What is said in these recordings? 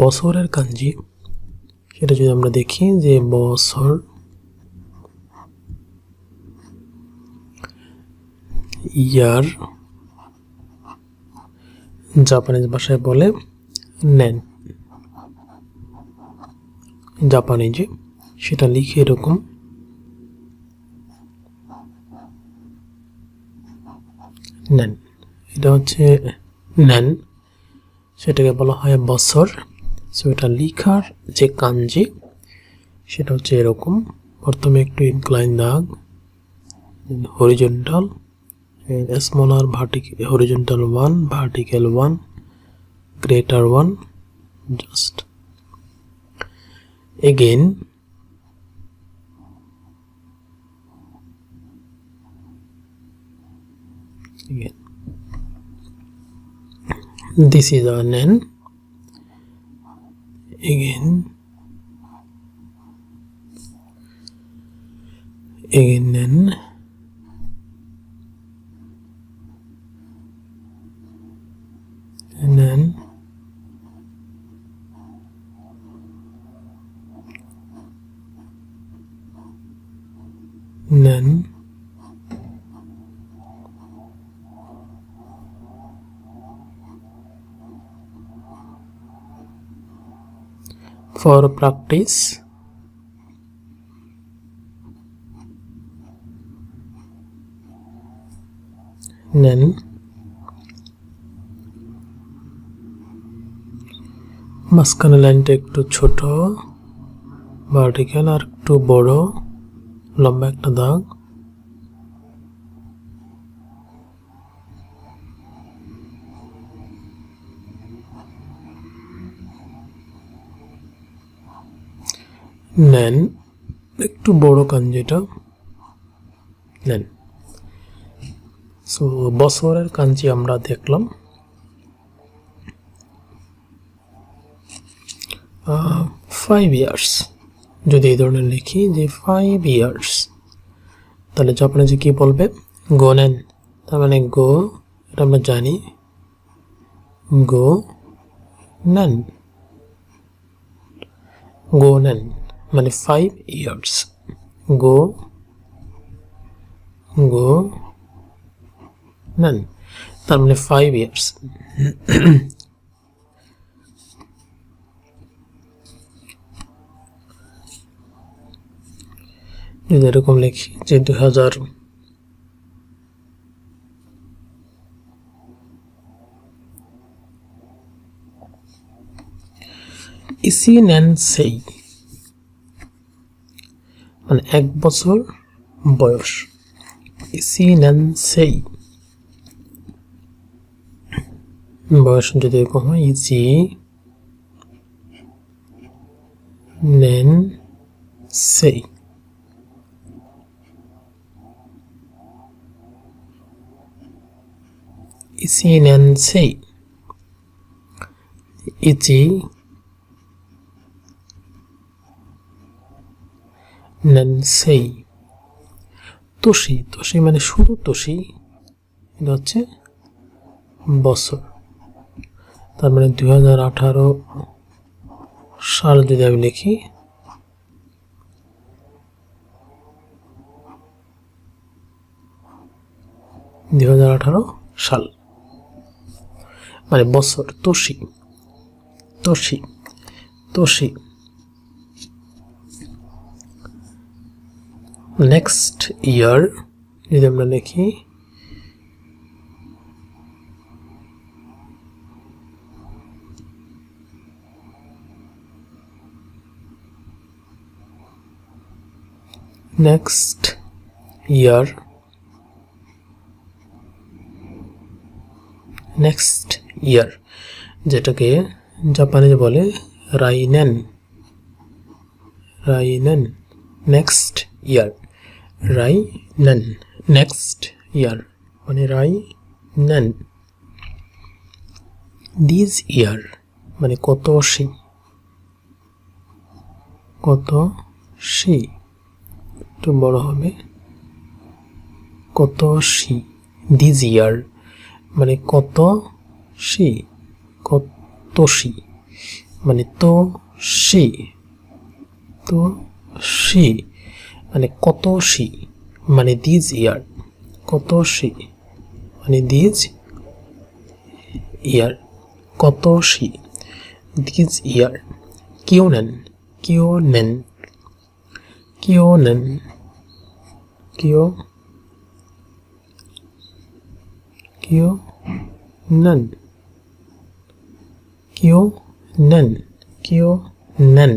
বছরের কাঞ্জি সেটা যদি আমরা দেখি যে বছর, ইয়ার, জাপানিজ ভাষায় বলে নেন, জাপানিজে সেটা লিখে এরকম নেন। এটা হচ্ছে নেন, সেটাকে বলা হয় বছর। সো এটা লিখার যে কাঞ্জি সেটা হচ্ছে এরকম, প্রথমে একটু ইনক্লাইন দাগ, horizontal, smaller vertical, horizontal 1, vertical 1, greater 1, just again, this is a nen, again nen, nen, nen, for practice nen, মাঝখানে লাইনটা একটু ছোট, ভার্টিক্যাল আর একটু বড়, লম্বা একটা দাগ, নেন, একটু বড় কাঞ্জিটা নেন। সো বছরের কাঞ্জি আমরা দেখলাম। 5 years যদি এই ধরনের লিখি যে 5 years, তাহলে জাপানিজে কি বলবে? গো নেন। তার মানে গো, এটা আমরা জানি, গো নেন, গো নেন মানে 5 years, গো গো নেন, তার মানে 5 years। যদি এরকম লিখি যে 2000, ইসি নেন সেই মানে 1 বছর বয়স, ইসি নেন সেই বয়স যদি এরকম হয়, ইজি নেন সেই, ইসি নেন সেই, ইজি নেন সেই, তোষি, তোষি মানে শুধু তোষি, এটা হচ্ছে বছর। তার মানে 2018 সাল যদি আমি লিখি, সাল মানে বছর, তোষি, তোষি, তোষি। নেক্সট ইয়ার যদি আমরা লিখি, নেক্সট ইয়ার, নেক্সট ইয়ার যেটাকে জাপানিজে বলে রাইনেন, রাইনেন, নেক্সট ইয়ার, রাইনেন, নেক্সট ইয়ার মানে রাইনেন। দিস ইয়ার মানে কত শি, কত শি, একটু বড় হবে, কত শি, দিস ইয়ার মানে কত শি, কত শি মানে তো শি, তো শি মানে কত শি, মানে দিজ ইয়ার, কত শি মানে দিজ ইয়ার, কত শি দিজ ইয়ার। কিওনেন, কিওনেন, কিওনেন, কিও, কিওনেন, কিওনেন, কিওনেন,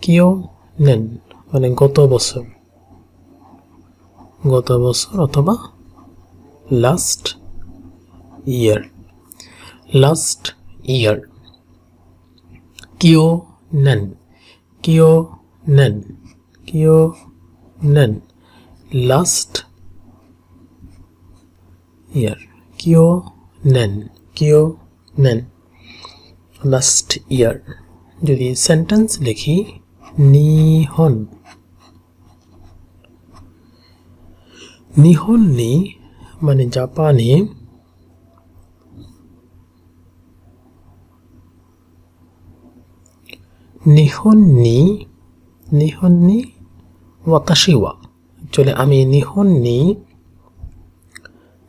কিওনেন মানে গত বছর, গত বছর অথবা লাস্ট ইয়ার, লাস্ট ইয়ার। কিওনেন, কিওনেন, কিওনেন লাস্ট ইয়ার, কিওনেন, কিওনেন লাস্ট ইয়ার। যদি সেন্টেন্স লিখি নিহন, নিহন নি মানে জাপানে, নিহন নি, নিহন নি ওয়াতাশি ওয়া, চলে আমি নিহন নি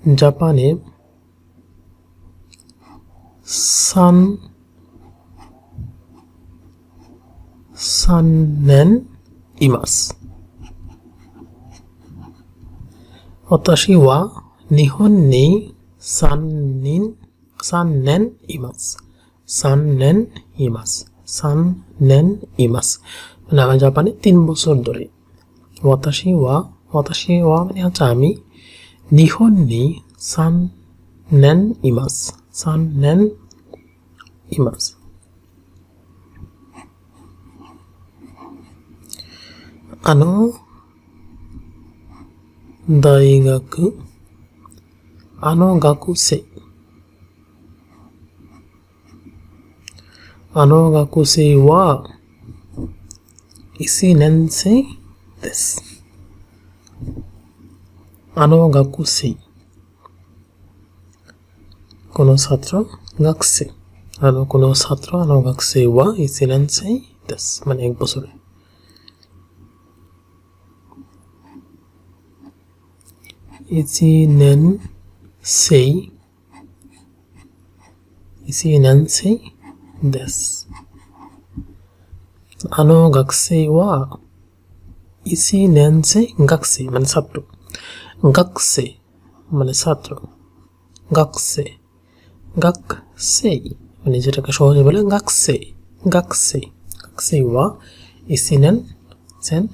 জাপানে সান, সাননেন ইমাস। ওয়াতাশি ওয়া নিহন নি সাননিন, সাননেন ইমাস, সাননেন ইমাস, সাননেন ইমাস মানে আমি জাপানে 3 বছর ধরে। ওয়াতাশি ওয়া, ওয়াতাশি ওয়া মানে হচ্ছে আমি, নিহন নি সাননেন ইমাস, সাননেন ইমাস। আনো দাইগাকু, আনো গাকুসে, আনো গাকুসে ওয়া ইসি নেনসে দেস। আনো গাকুসে কোনো ছাত্র, গাকসে আনো কোনো ছাত্র, আনো গাকসে ওয়া ইসি নেনসে দেস মানে 1 বছরে। ইসি নেন সেই, ইসি নেনসে দেস। আনো গাকসে ওয়া ইসি নেনসে, গাকসে মানে ছাত্র, গাকসে মানে ছাত্র, গাকসে, গাকসে মানে যেটাকে সহজে বলে গাকসে, গাকসে, গাকসে ওয়া ইসি নেন সেন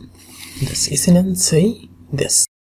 দেস, ইসি নেন সেই দেস।